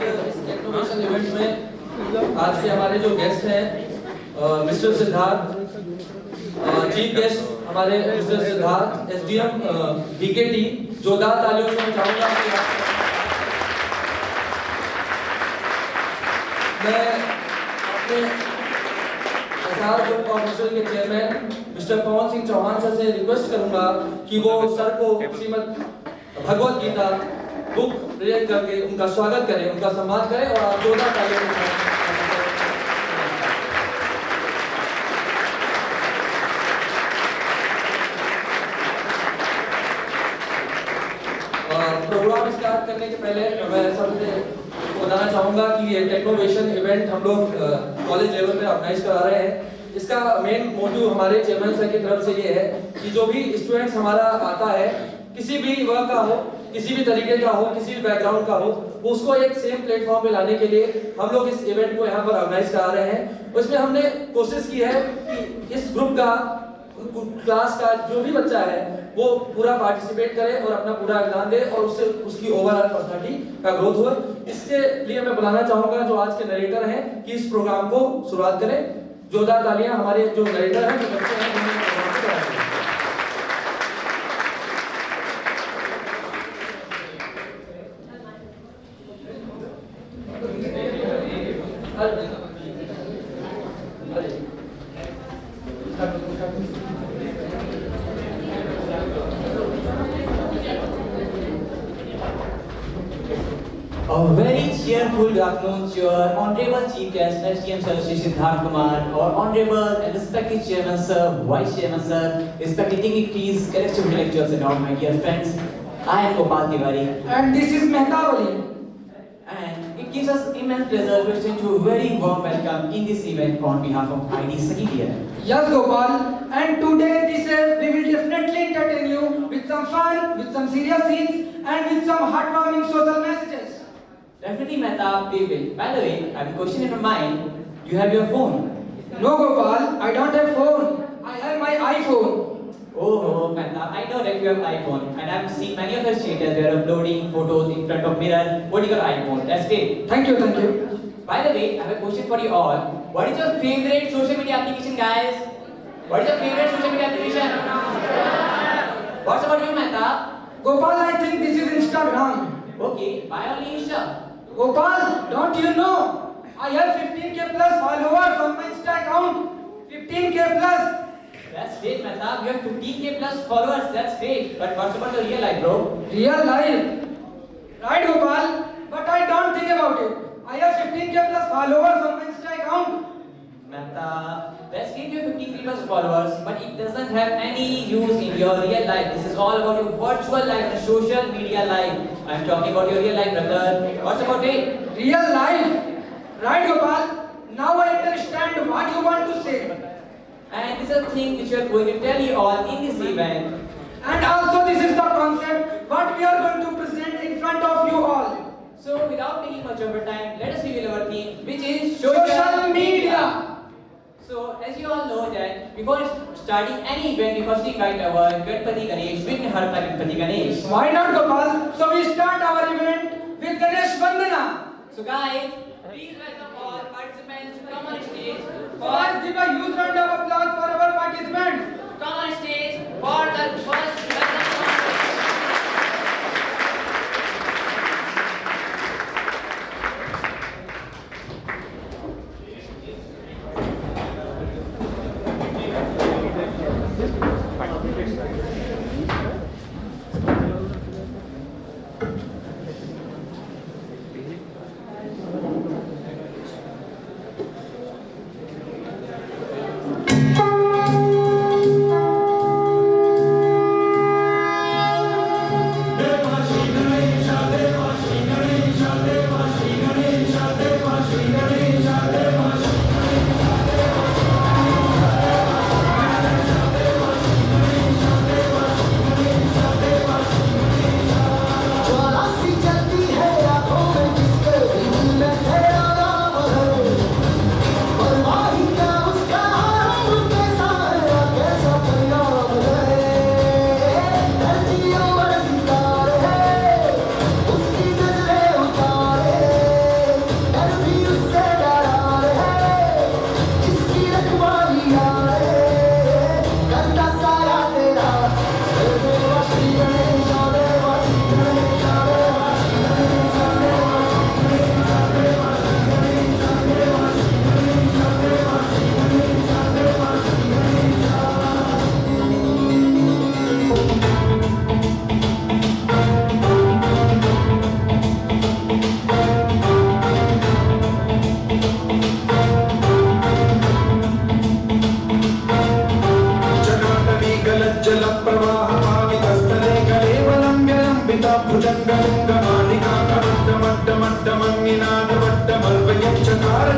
इस टेक्नोवेशन इवेंट में आज के हमारे जो गेस्ट हैं मिस्टर सिद्धार्थ, चीफ गेस्ट हमारे मिस्टर सिद्धार्थ एसडीएम बीकेटी, जोरदार तालियों से मैं चाहूंगा कि मैं अपने एसआर ग्रुप कॉर्पोरेशन के chairman mister Pawan Singh Chauhan sir से रिक्वेस्ट करूंगा कि वो सर को श्रीमद् भगवत गीता बुक प्रेजेंट करके उनका स्वागत करें, उनका सम्मान करें और आप जोरदार तालियों से प्रोग्राम स्टार्ट करने के पहले मैं सबसे बताना चाहूंगा कि ये टेक्नोवेशन इवेंट हम लोग कॉलेज लेवल पे ऑर्गेनाइज करा रहे हैं। इसका मेन मोटिव हमारे चेयरमैन सर की तरफ से ये है कि जो भी स्टूडेंट्स हमारा आता है, किसी भी वर्ग का हो, किसी भी तरीके का हो, किसी भी बैकग्राउंड का हो, वो उसको एक सेम प्लेटफॉर्म पे लाने के लिए हम लोग इस इवेंट को यहाँ पर ऑर्गेनाइज करा रहे हैं। उसमें हमने कोशिश की है कि इस ग्रुप का क्लास का जो भी बच्चा है वो पूरा पार्टिसिपेट करे और अपना पूरा योगदान दे और उससे उसकी ओवरऑल पर्सनालिटी का ग्रोथ हो। इसके लिए मैं बुलाना चाहूंगा जो आज के नरेटर हैं कि इस प्रोग्राम को शुरुआत करें। जोरदार तालियां हमारे जो नरेटर हैं, जो बच्चे हैं, उन्हें प्रोग्राम को कराएं। A very cheerful good afternoon to your Honorable Chief Guest, SDM Sir Shri Siddharth Kumar, our Honorable and respected Chairman Sir, Vice Chairman Sir, respected dignitaries, collective intellectuals and all my dear friends. I am Gopal Tiwari. And this is Mehtawali. And it gives us immense pleasure to extend you a very warm welcome in this event on behalf of ID Sagidia. Yes, Gopal. And today we will definitely entertain you with some fun, with some serious scenes, and with some heartwarming social messages. Definitely, Mehta, we will. By the way, I have a question in my mind. You have your phone? No, Gopal, I don't have phone. I have my iPhone. Oh, Mehta, I know that you have iPhone, and I've seen many of the creators they are uploading photos in front of mirror. What is your iPhone? That's great. Thank you, thank you. By the way, I have a question for you all. What is your favorite social media application, guys? What is your favorite social media application? What's about you, Mehta? Gopal, I think this is Instagram. Okay, why only Insta? Gopal, don't you know? I have 15k plus followers on my Insta account. 15k plus. That's great, Mehta. You have 15k plus followers. That's great. But what's about the real life, bro? Real life. Right, Gopal? But I don't think about it. I have 15k plus followers on my Insta account. Mehta, that's great. You have 15k plus followers, but it doesn't have any use in your real life. This is all about your virtual life, the social media life. I'm talking about your real life, brother. What's about it? Real life. Right, Gopal? Now I understand what you want to say. And this is a thing which we are going to tell you all in this event. And also this is the concept what we are going to present in front of you all. So without taking much of your time, let us reveal our theme, which is Social media. So as you all know that before starting any event, we first invite our Ganpati Ganesh, Vignaharta Ganpati Ganesh. Why not, Gopal? So we start our event with Ganesh Vandana. So guys, please welcome all participants to come on stage. So let's give a huge round of applause for our participants. Come on stage for the first welcome concert.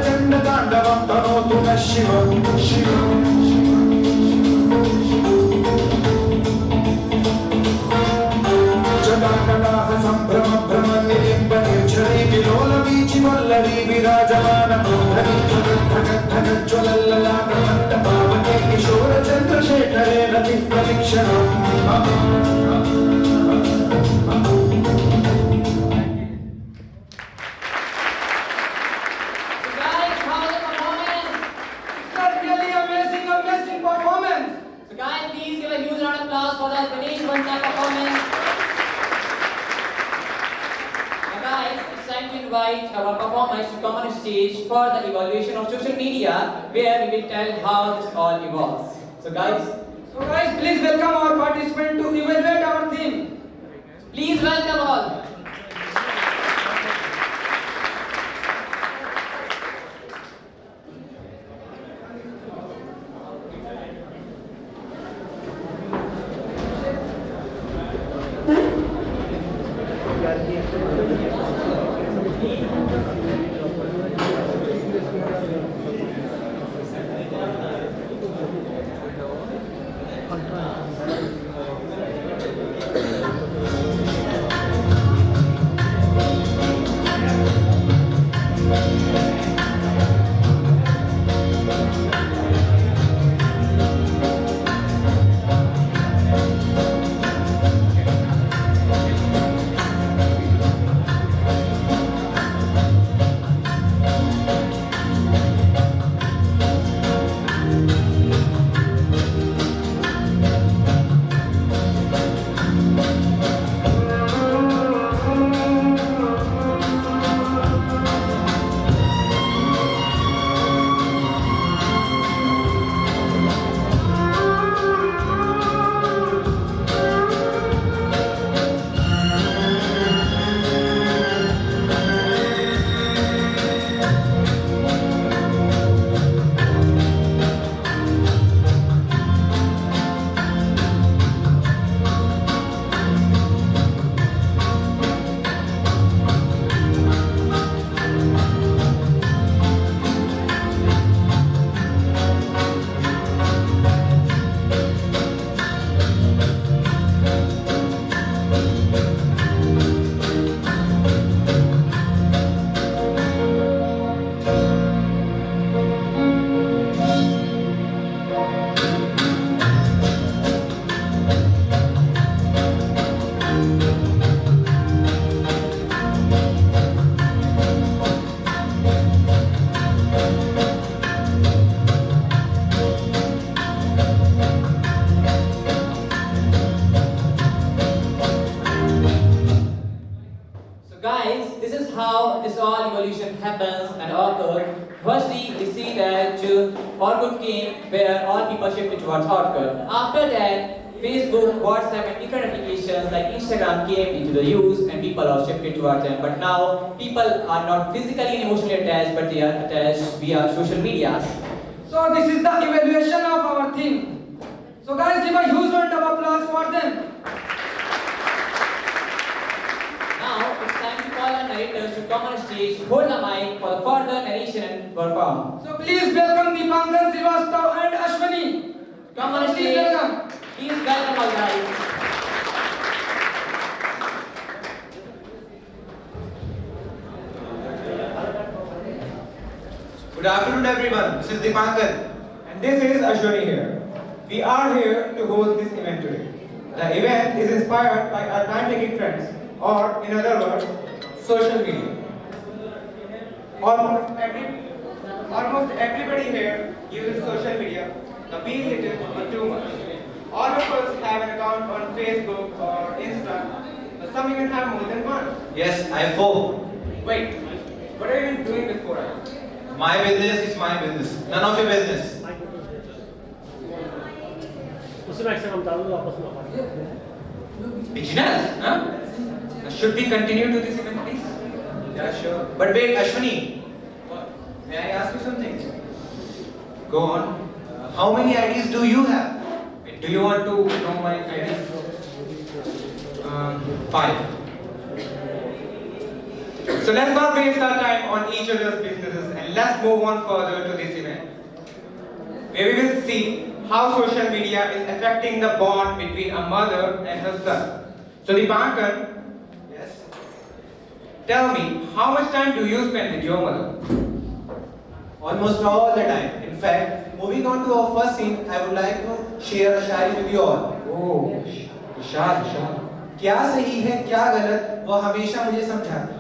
चण्डताण्डवं तनोतु नः शिवं जटाकटाह सम्भ्रम भ्रम निलिम्ब निर्झरी विलोल वीचि वल्लरी विराजमान धगद्धगज्ज्वलल्ललाटमट्ट पावके किशोर चन्द्रशेखरे रति प्रतीक्षणम् Guys, how was the performance? That's really amazing, amazing performance. So guys, please give a huge round of applause for the Ganesh Banta performance. Now guys, it's time to invite our performers to come on stage for the evaluation of social media, where we will tell how this all evolves. So guys, Please welcome our participant to evaluate our theme. please welcome all. How this all evolution happens and occurs. Firstly, we see that Orkut came where all people shifted towards Orkut. After that, Facebook, WhatsApp and different applications like Instagram came into the use and people are shifted towards them. But now, people are not physically and emotionally attached, but they are attached via social media. So this is the evaluation of our theme. So guys, give a huge round of applause for them. Now, it's time to call on narrators to come on stage, hold the mic for the further narration and perform. So please welcome Deepankan Srivastav and Ashwani. Come on Please stage. welcome. Please welcome all guys. Good afternoon everyone, this is Deepankan. And this is Ashwani here. We are here to host this event today. The event is inspired by our time-taking trends, or in other words, social media. Almost everybody here uses social media, be little or too much. All of us have an account on Facebook or Insta, or some even have more than one. Yes, I have 4. Wait, what are you even doing with 4 apps? My business is my business, none of your business. Business, huh? Should we continue to this event, please? Yeah, sure. But wait, Ashwani. May I ask you something? Go on. How many IDs do you have? Do you want to know my ID? 5. So let's not waste our time on each other's businesses and let's move on further to this event, where we will see how social media is affecting the bond between a mother and her son. So Dipankar, yes, tell me, how much time do you spend with your mother? Almost all the time. In fact, moving on to our first scene, I would like to share a shayari with you all. Oh, Ishad. क्या सही है क्या गलत वह हमेशा मुझे समझाती,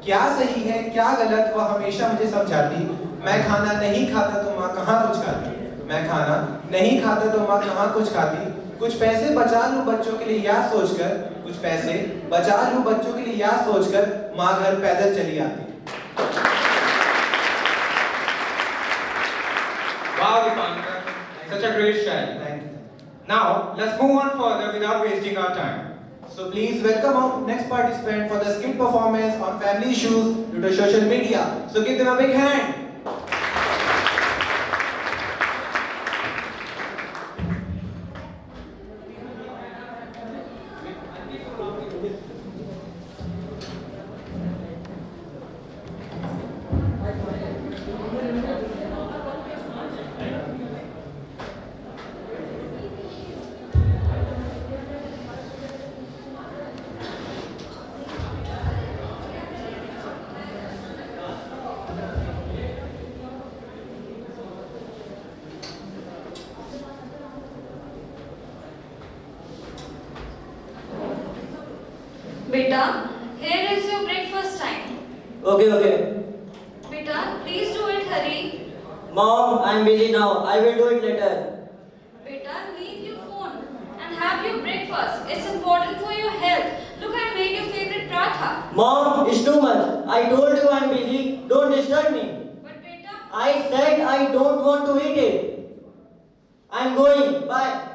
क्या सही है क्या गलत वह हमेशा मुझे समझाती। मैं खाना नहीं खाता तो माँ कहाँ कुछ खाती, मैं खाना नहीं खाता तो माँ कहाँ कुछ खाती। कुछ पैसे बचा लूं बच्चों के लिए याद सोचकर, कुछ पैसे बचा लूं बच्चों के लिए याद सोचकर माँ घर पैदल चली आती। Wow, Dipankar, such a great shayari. Thank you. Now, let's move on further without wasting our time. So please welcome our next participant for the skit performance on family issues due to social media. So give them a big hand. Beta, here is your breakfast time. Okay. Beta, please do it, hurry. Mom, I'm busy now. I will do it later. Beta, leave your phone and have your breakfast. It's important for your health. Look, I made your favorite paratha. Mom, it's too much. I told you I'm busy. Don't disturb me. But Beta, I said I don't want to eat it. I'm going. Bye.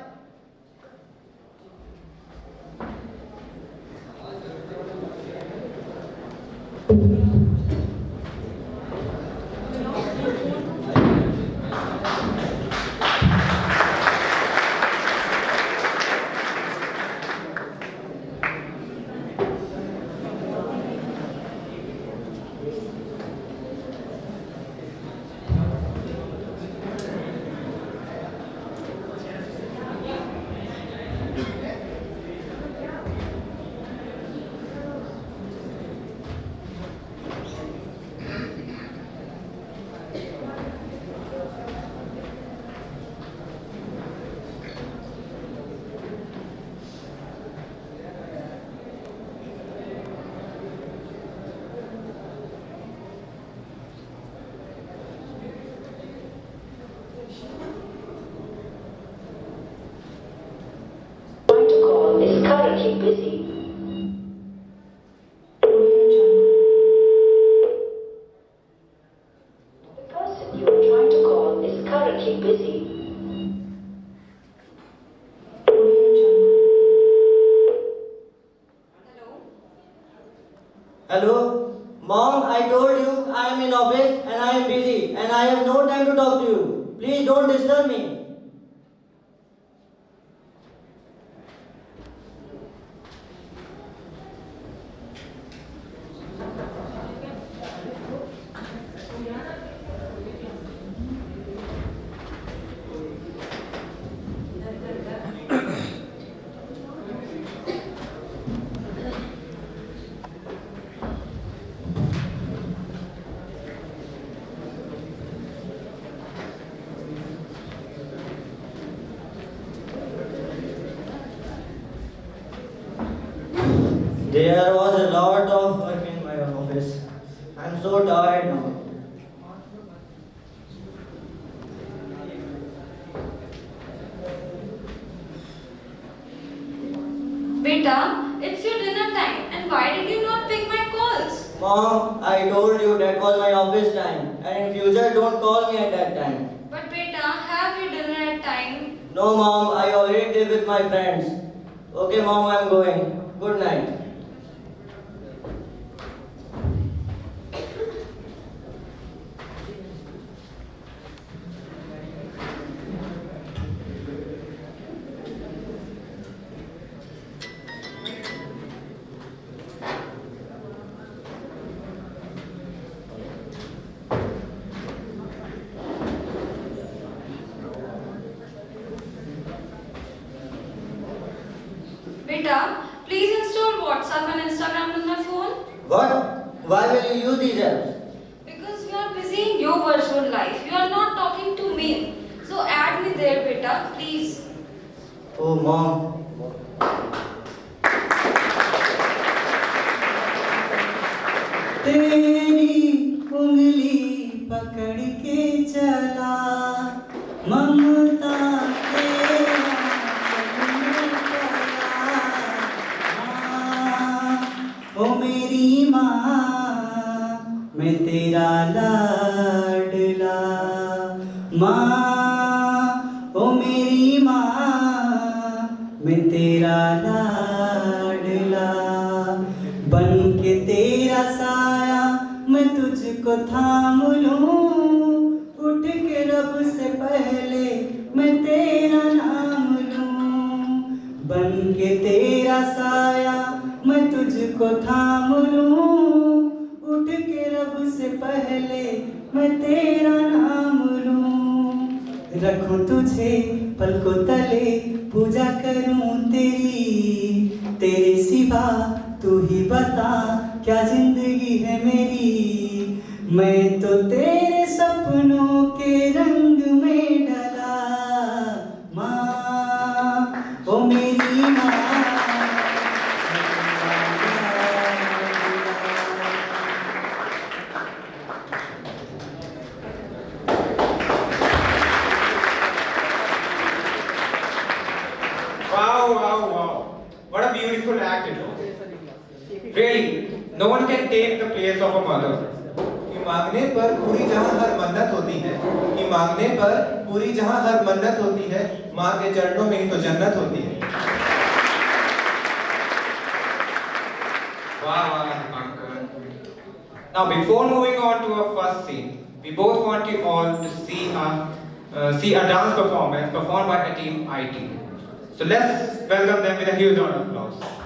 Trying to call is currently busy. The person you are trying to call is currently busy. hello? Hello? Mom, I told you I am in office and I am busy and I have no time to talk to you. Please don't disturb me. There was a lot of work in my office. I'm so tired now. Beta, it's your dinner time and why did you not pick my calls? Mom, I told you that was my office time and in future don't call me at that time. But Beta, have your dinner at time. No mom, I already did with my friends. Okay mom, I'm going. Good night. Beta, please install WhatsApp and Instagram on my phone. What? Why will you use these apps? Because you are busy in your virtual life. You are not talking to me. So add me there, Beta, please. Oh, Mom. तेरी उंगली पकड़ के चला ममता तेरा चलने चला ओ मेरी माँ मैं तेरा लाडला माँ ओ मेरी माँ मैं तेरा लाडला बन के तेरा साया मैं तुझको थाम लूं उठ के रब से पहले मैं तेरा नाम लूं बन के तेरा साया मैं तुझको थाम लूं उठ के रब से पहले मैं तेरा नाम लूं रखूं तुझे पलकों तले पूजा करूं तेरे सिवा तू ही बता क्या जिंदगी है मेरी मैं तो तेरे सपनों के रंग में ढला माँ ओ मेरी माँ Wow, wow, wow. What a beautiful act it was. Really, no one can take the place of a mother. कि मांगने पर पूरी जहां हर मन्नत होती है कि मांगने पर पूरी जहां हर मन्नत होती है माँ के चरणों में ही तो जन्नत होती है Wow, wow, Dipankar. Now, before moving on to our first scene, we both want you all to see a dance performance performed by a team IT. So let's welcome them with a huge round of applause.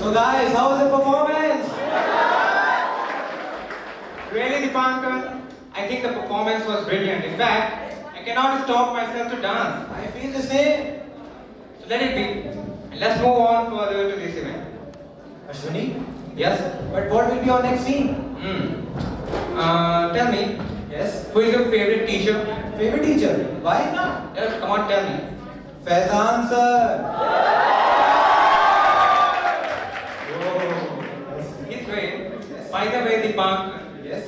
So guys, how was the performance? Really, Dipankar? I think the performance was brilliant. In fact, I cannot stop myself to dance. I feel the same. So let it be. And let's move on further to this event. Ashwini, Yes? but what will be our next scene? Tell me, Yes. who is your favorite teacher? Favorite teacher? Why? Yes, come on, tell me. Faizan sir. He's great. By the way, Dipankar, Yes.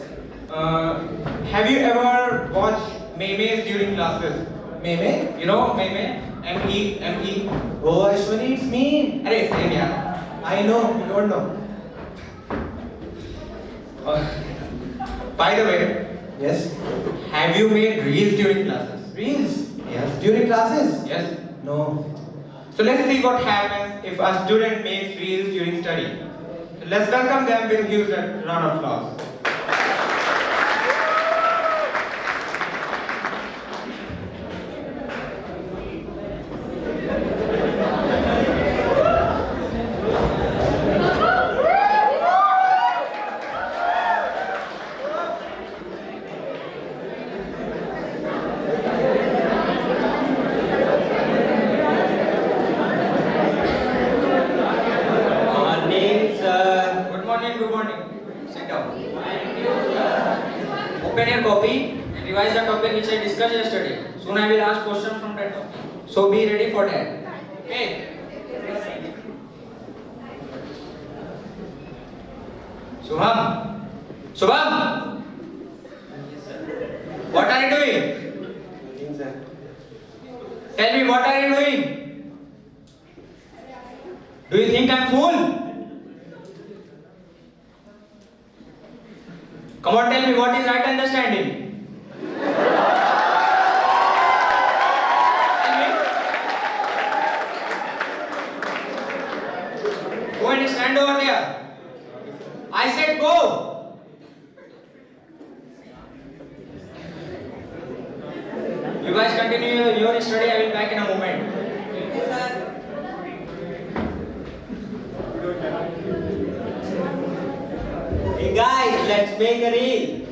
have you ever watched memes during classes? Meme? You know meme? M-E? Oh, Ashwini, it's me. Arey, same yeah. I know, you don't know. By the way, Yes. have you made reels during classes? Reels? Yes. During classes? Yes. No. So let's see what happens if a student makes reels during study. So let's welcome them with a huge round of applause. Morning, sir. Good morning, good morning. Sit down. Open your copy and revise the topic which I discussed yesterday. Soon I will ask questions from that topic. So be ready for that. Okay. Shubham. Shubham. What are you doing? Tell me, what are you doing? Do you think I'm fool? Come on, tell me, what is right understanding? Tell me. Go and stand over there. I said go. You guys continue your study. I will back in a moment. Hey guys, let's make a reel.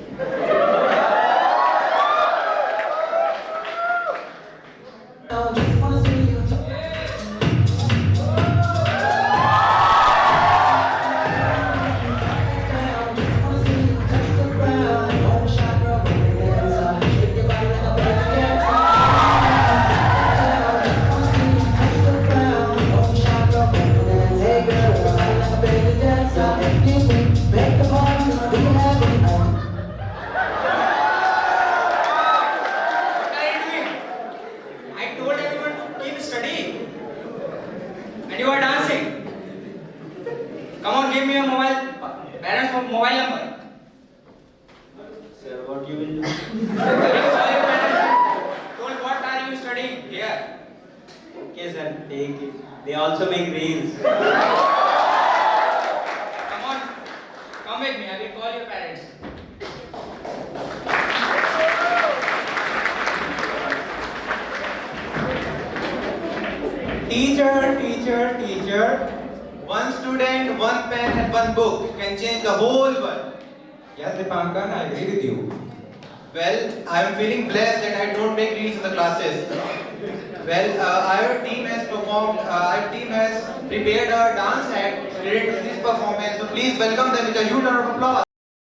What are you doing? I told everyone to keep studying. And you are dancing. Come on, give me your parents' mobile number. Sir, what you will do? Told what are you studying here? Okay, sir, take it. They also make reels. Come on, come with me. I will call your parents. Teacher. One student, one pen and one book can change the whole world. Yes, Dipankar, I agree with you. Well, I am feeling blessed that I don't make reels in the classes. Well, our team has prepared a dance act related to this performance. So please welcome them with a huge round of applause.